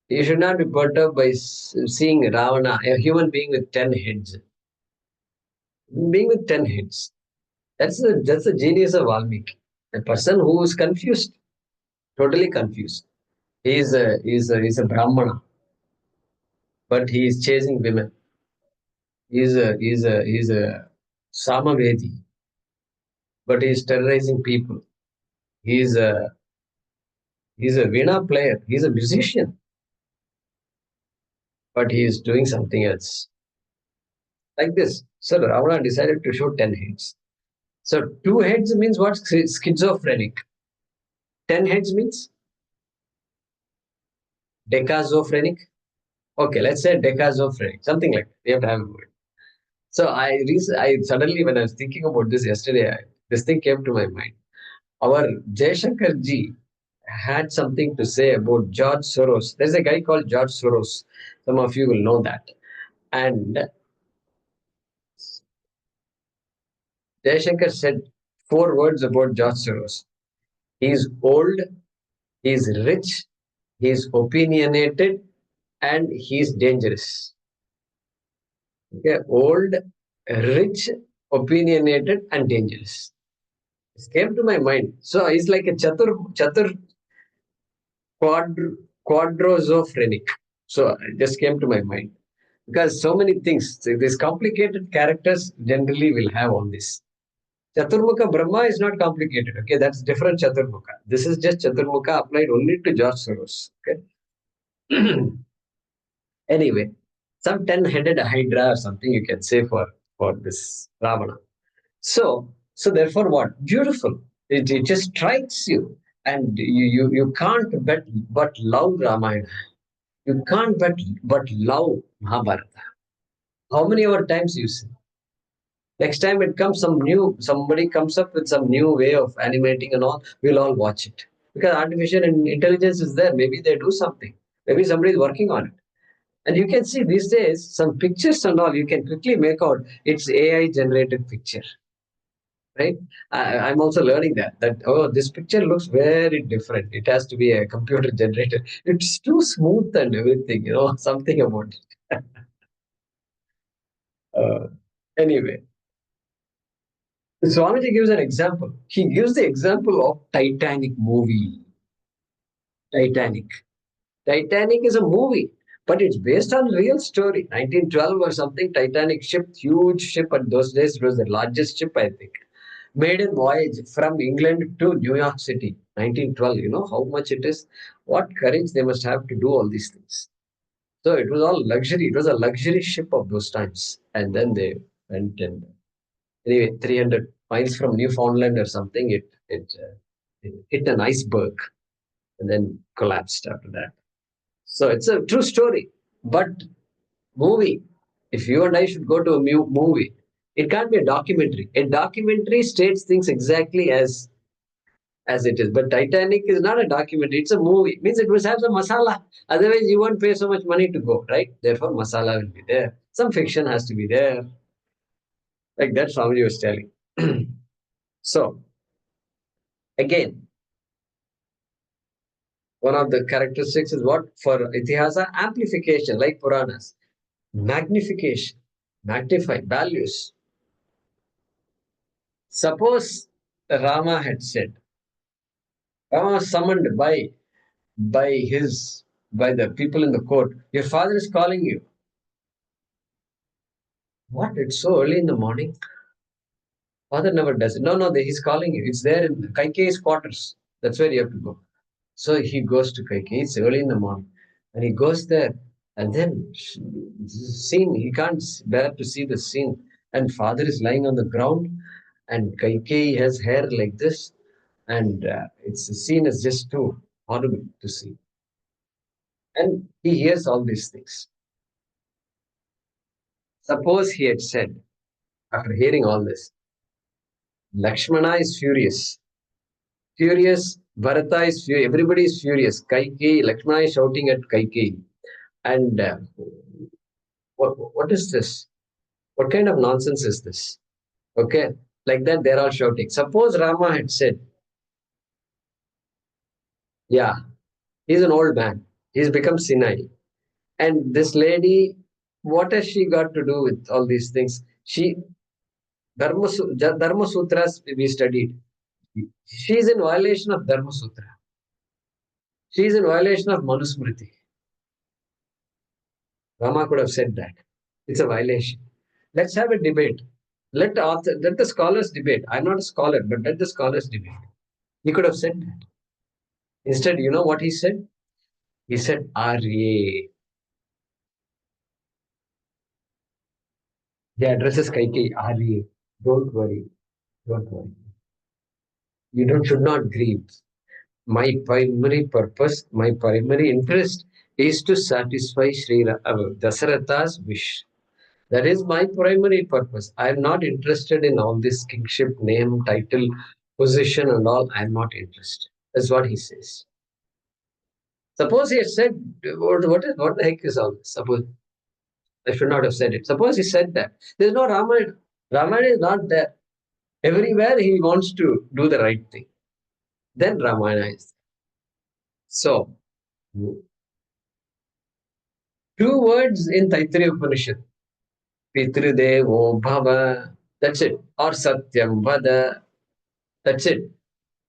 [SPEAKER 1] You should not be perturbed by seeing Ravana, a human being with 10 heads. Being with 10 heads. That's the genius of Valmiki. A person who is confused, totally confused. He's a Brahmana, but he is chasing women. He's a Samavedi, but he is terrorizing people. He's a he's a Veena player. He's a musician, but he is doing something else. Like this. So Ravana decided to show 10 heads. So 2 heads means what? Schizophrenic. 10 heads means decazophrenic. Okay, let's say decazophrenic, something like that. We have to have a word. So I suddenly, when I was thinking about this yesterday, this thing came to my mind. Our Jaishankar ji had something to say about George Soros. There's a guy called George Soros. Some of you will know that. And Jaishankar said 4 words about George Soros. He's old, he's rich, he's opinionated, and he's dangerous. Okay, old, rich, opinionated, and dangerous. This came to my mind. So he's like a chatur quadrosophrenic. So it just came to my mind because so many things. So these complicated characters generally will have all this. Chaturmukha Brahma is not complicated. Okay, that's different Chaturmukha. This is just Chaturmukha applied only to George Soros. Okay. Anyway, some 10-headed Hydra or something you can say for this Ravana. So therefore, what beautiful? It just strikes you, and you can't but love Ramayana. You can't but love Mahabharata. How many other times you see? Next time it comes somebody comes up with some new way of animating and all, we'll all watch it. Because artificial intelligence is there. Maybe they do something. Maybe somebody is working on it. And you can see these days some pictures and all, you can quickly make out it's AI generated picture. Right? I'm also learning that oh, this picture looks very different. It has to be a computer generated. It's too smooth and everything, something about it. Anyway, Swamiji gives an example. He gives the example of Titanic movie. Titanic. Titanic is a movie, but it's based on real story. 1912 or something. Titanic ship, huge ship. At those days, it was the largest ship, I think. Maiden voyage from England to New York City. 1912. You know how much it is. What courage they must have to do all these things. So it was all luxury. It was a luxury ship of those times. And then they went and anyway, 300 miles from Newfoundland or something, it hit an iceberg and then collapsed after that. So it's a true story. But movie, if you and I should go to a movie, it can't be a documentary. A documentary states things exactly as it is. But Titanic is not a documentary, it's a movie. It means it must have some masala. Otherwise, you won't pay so much money to go, right? Therefore, masala will be there. Some fiction has to be there. Like that Swamiji was telling. So, again, one of the characteristics is what? For Itihasa, amplification, like Puranas. Magnification, magnify, values. Suppose Rama had said, Rama was summoned by the people in the court. Your father is calling you. What? It's so early in the morning. Father never does it. No, he's calling you. It's there in Kaikeyi's quarters. That's where you have to go. So he goes to Kaikeyi. It's early in the morning. And he goes there. And then scene, he can't bear to see the scene. And father is lying on the ground. And Kaikeyi has hair like this. And it's the scene is just too horrible to see. And he hears all these things. Suppose he had said, after hearing all this, Lakshmana is furious. Furious, Bharata is furious, everybody is furious. Kaikeyi, Lakshmana is shouting at Kaikeyi. And what is this? What kind of nonsense is this? Okay, like that they're all shouting. Suppose Rama had said, yeah, he's an old man. He's become senile. And this lady, what has she got to do with all these things? Dharma Sutras we studied. She is in violation of Dharma Sutra. She is in violation of Manusmriti. Rama could have said that. It's a violation. Let's have a debate. Let the scholars debate. I'm not a scholar, but let the scholars debate. He could have said that. Instead, you know what he said? He said, Arye. He addresses Kaikeyi, Arye. Don't worry. Don't worry. Should not grieve. My primary purpose, my primary interest is to satisfy Dasharatha's wish. That is my primary purpose. I am not interested in all this kingship, name, title, position, and all. I am not interested. That's what he says. Suppose he had said, what the heck is all this? Suppose I should not have said it. Suppose he said that. There's no Ramayana. Ramayana is not there. Everywhere he wants to do the right thing. Then Ramayana is there. So, two words in Taittiriya Upanishad. Pitrudevo Bhava. That's it. Or Satyam Vada. That's it.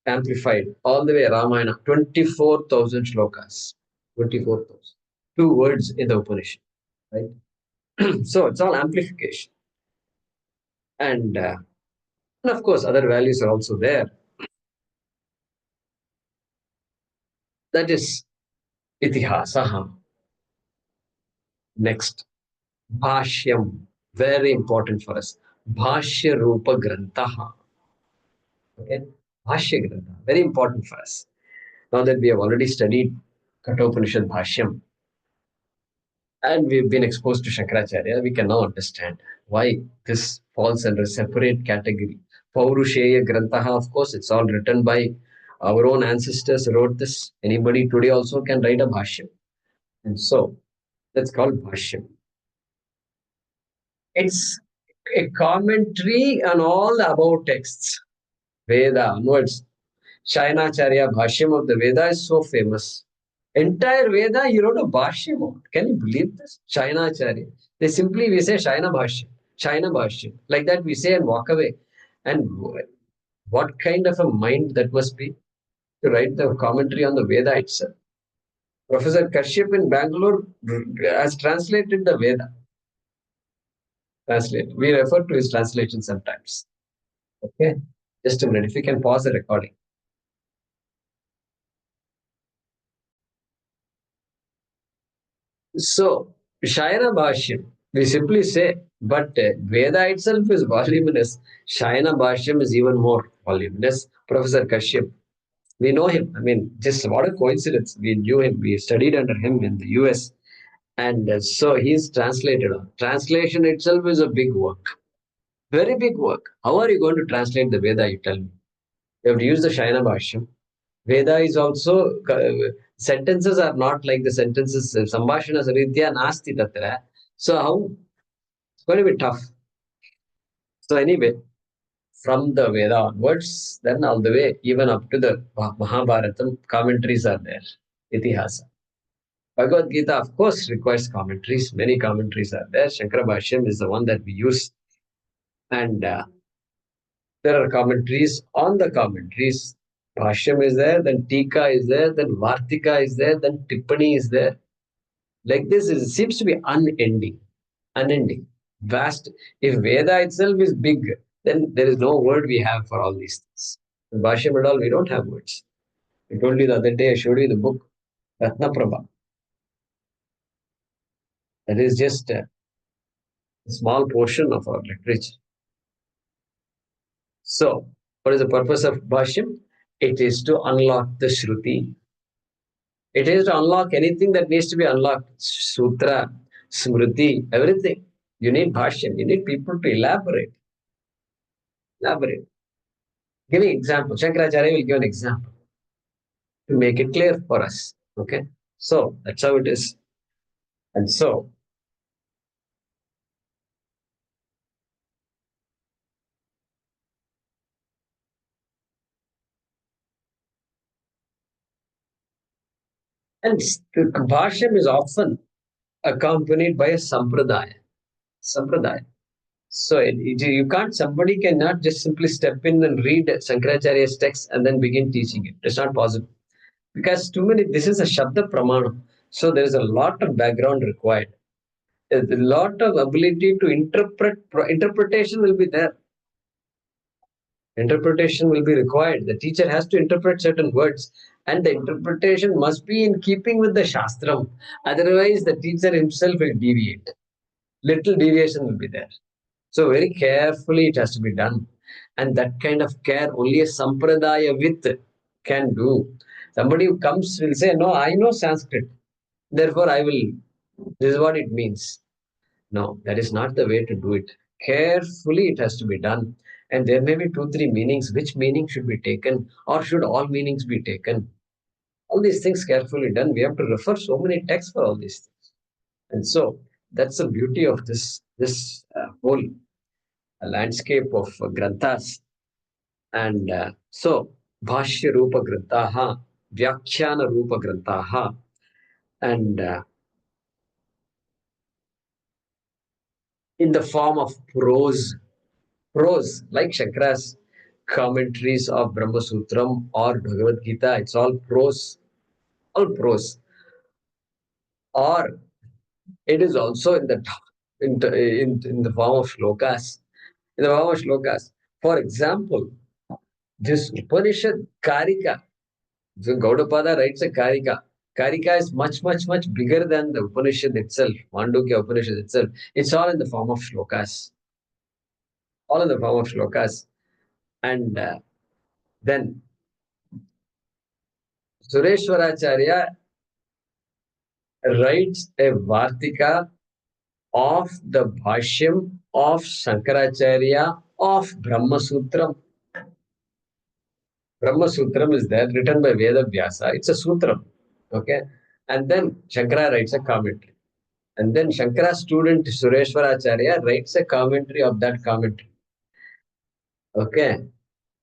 [SPEAKER 1] Amplified all the way Ramayana. 24,000 shlokas. 24,000. Two words in the Upanishad. Right? So it's all amplification. And of course, other values are also there. That is itihasaha. Next, bhashyam. Very important for us. Bhashya Rupa Granthaha. Okay? Bhashya Grantha. Very important for us. Now that we have already studied Kathopanishad Bhashyam and we've been exposed to Shankaracharya, we can now understand why this falls under a separate category. Paurusheya Granthaha, of course, it's all written by our own ancestors wrote this. Anybody today also can write a Bhashyam. And so, that's called Bhashyam. It's a commentary on all the above texts. Veda, onwards. Shayanacharya Bhashyam of the Veda is so famous. Entire Veda, he wrote a Bhashyam on. Can you believe this? Shayanacharya. We say Shayana Bhashyam, Shayana Bhashyam. Like that we say and walk away. And what kind of a mind that must be to write the commentary on the Veda itself. Professor Kashyap in Bangalore has translated the Veda. Translate. We refer to his translation sometimes. Okay. Just a minute. If you can pause the recording. So, Shayana Bhashyam, we simply say, but Veda itself is voluminous. Shayana Bhashyam is even more voluminous. Professor Kashyap, we know him. I mean, just what a coincidence. We knew him. We studied under him in the US. And so he's translated. Translation itself is a big work. Very big work. How are you going to translate the Veda, you tell me? You have to use the Shayana Bhashyam. Veda is also, sentences are not like the sentences, Sambhashana Saritya Nasti Tatra. So how? It's going to be tough. So anyway, from the Veda onwards, then all the way, even up to the Mahabharatam, commentaries are there. Itihasa. Bhagavad Gita, of course, requires commentaries. Many commentaries are there. Shankara Bhashyam is the one that we use. And there are commentaries on the commentaries. Bhashyam is there, then Tika is there, then Vartika is there, then Tippani is there. Like this, it seems to be unending, vast. If Veda itself is big, then there is no word we have for all these things. In Bhashyam and all, we don't have words. I told you the other day, I showed you the book, Ratnaprabha. That is just a small portion of our literature. So, what is the purpose of Bhashyam? It is to unlock the Shruti. It is to unlock anything that needs to be unlocked. Sutra, Smriti, everything. You need Bhashyam. You need people to elaborate. Elaborate. Give an example. Shankaracharya will give an example to make it clear for us. Okay. So that's how it is. And so and Bhashyam is often accompanied by a sampradaya. Sampradaya. So you can't, somebody cannot just simply step in and read Shankaracharya's text and then begin teaching it. It's not possible. Because too many, this is a Shabda Pramana. So there is a lot of background required. A lot of ability to interpretation will be there. Interpretation will be required. The teacher has to interpret certain words, and the interpretation must be in keeping with the Shaastram. Otherwise, the teacher himself will deviate. Little deviation will be there. So very carefully it has to be done. And that kind of care only a sampradaya with can do. Somebody who comes will say, no, I know Sanskrit. Therefore, I will, this is what it means. No, that is not the way to do it. Carefully, it has to be done. And there may be two, three meanings. Which meaning should be taken, or should all meanings be taken? All these things carefully done. We have to refer so many texts for all these things. And so that's the beauty of this whole landscape of granthas. And so Bhashya Rupa Grantaha, Vyakhyana Rupa Grantaha, and in the form of prose like Shankara's commentaries of Brahma Sutram or Bhagavad Gita, it's all prose. Or it is also in the form of shlokas. In the form of shlokas. For example, this Upanishad Karika, so Gaudapada writes a Karika. Karika is much, much, much bigger than the Upanishad itself, Mandukya Upanishad itself. It's all in the form of shlokas. All in the form of shlokas. And then Sureshwaracharya writes a Vartika of the Bhashyam of Shankaracharya of Brahma Sutram. Brahma Sutram is there, written by Veda Vyasa. It's a sutram. Okay. And then Shankara writes a commentary. And then Shankara's student Sureshwaracharya writes a commentary of that commentary. Okay.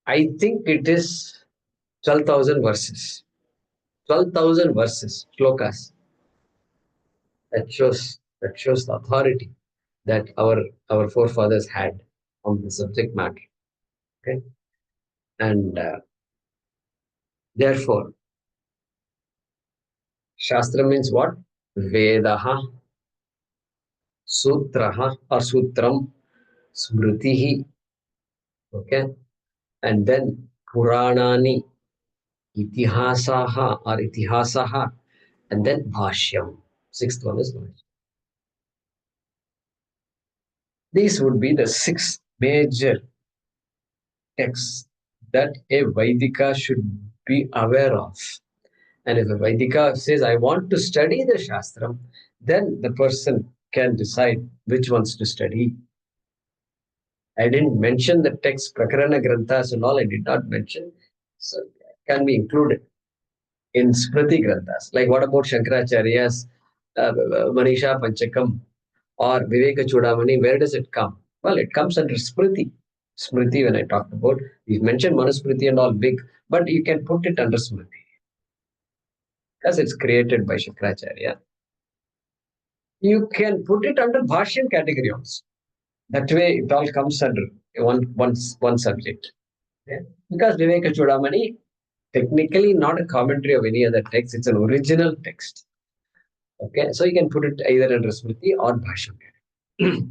[SPEAKER 1] I think it is 12,000 verses. 12,000 verses, shlokas. That shows the authority that our forefathers had on the subject matter. Okay. And therefore, Shastra means what? Vedaha, Sutraha or Sutram, Smritihi. Okay. And then Puranani, Itihasaha or Itihasaha. And then Bhashyam. Sixth one is knowledge. These would be the six major texts that a Vaidika should be aware of. And if a Vaidika says, I want to study the Shastram, then the person can decide which ones to study. I didn't mention the text, Prakarana Granthas and all, I did not mention. So can be included in Smriti Granthas. Like what about Shankaracharya's Manisha Panchakam or Viveka Chudamani? Where does it come? Well, it comes under Smriti. Smriti, when I talked about, we mentioned Manusmriti and all big, but you can put it under Smriti because it's created by Shankaracharya. You can put it under Bhashyan category also. That way, it all comes under one subject. Okay? Because Viveka Chudamani, technically not a commentary of any other text, it's an original text. Okay, so you can put it either under Smriti or Bhashyan.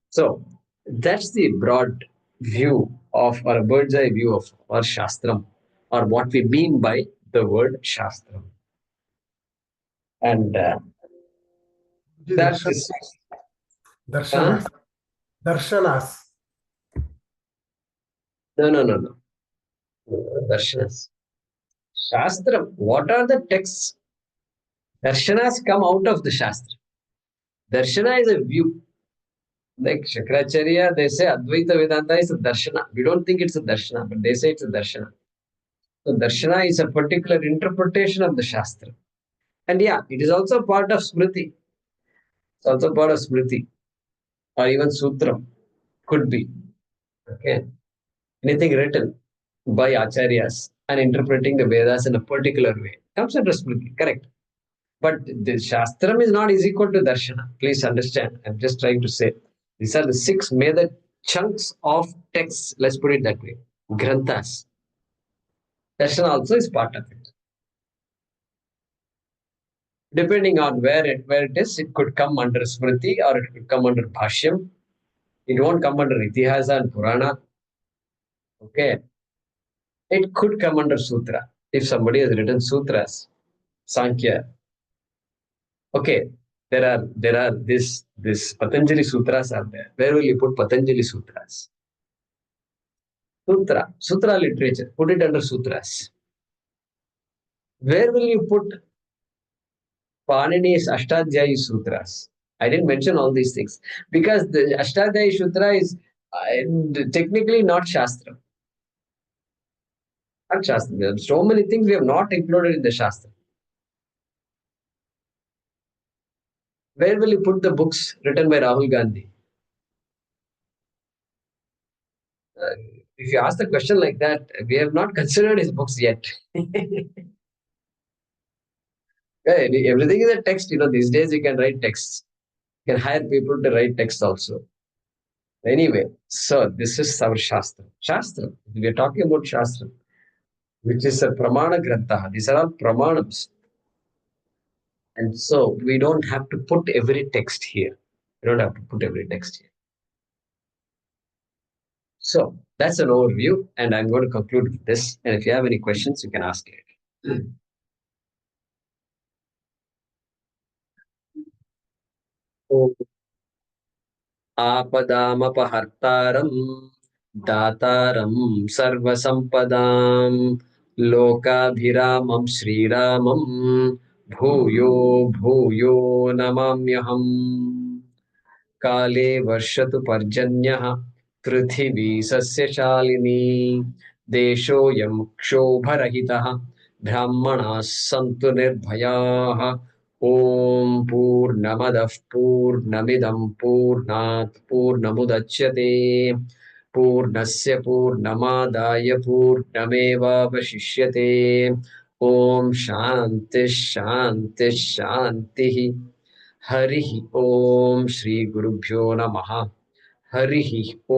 [SPEAKER 1] So that's the broad view of, or a bird's eye view of our Shastram, or what we mean by the word Shastram. And that is
[SPEAKER 3] Darshanas. Darshanas.
[SPEAKER 1] no. Darshanas. Shastram. What are the texts? Darshanas come out of the Shastra. Darshana is a view. Like Shankaracharya, they say Advaita Vedanta is a darshana. We don't think it's a darshana, but they say it's a darshana. So darshana is a particular interpretation of the Shastra. And yeah, it is also part of Smriti. It's also part of Smriti. Or even Sutram. Could be. Okay. Anything written by Acharyas and interpreting the Vedas in a particular way comes under Smriti. Correct. But the Shastram is not is equal to Darshana. Please understand. I'm just trying to say. These are the six major chunks of texts. Let's put it that way. Granthas. Darshana also is part of it. Depending on where it is, it could come under Smriti or it could come under Bhashyam. It won't come under Itihasa and Purana. Okay. It could come under Sutra. If somebody has written Sutras, Sankhya. Okay. There are this Patanjali Sutras are there. Where will you put Patanjali Sutras? Sutra literature. Put it under Sutras. Where will you put Panini's Ashtadhyayi Sutras? I didn't mention all these things because the Ashtadhyayi Sutra is technically not Shastra. Not Shastra. There are so many things we have not included in the Shastra. Where will you put the books written by Rahul Gandhi? If you ask the question like that, we have not considered his books yet. Yeah, everything is a text. These days you can write texts. You can hire people to write text also. Anyway, so this is our Shastra. Shastra. We are talking about Shastra, which is a Pramana Grantha. These are all Pramanams. And so we don't have to put every text here. We don't have to put every text here. So that's an overview, and I'm going to conclude with this. And if you have any questions, you can ask later. Oh. आपदामपहर्तारं दातारं सर्वसम्पदां लोकाभिरामं श्रीरामं भूयो भूयो नमाम्यहम् काले वर्षतु पर्जन्यः पृथिवी सस्यशालिनी देशोऽयं क्षोभरहितः ब्राह्मणाः सन्तु निर्भयाः ॐ पूर्णमदः पूर्णमिदं पूर्णात् पूर्णमुदच्यते पूर्णस्य पूर्णमादाय पूर्णमेवावशिष्यते ॐ शान्तिः शान्तिः शान्तिः हरिः ॐ श्रीगुरुभ्यो नमः हरिः ॐ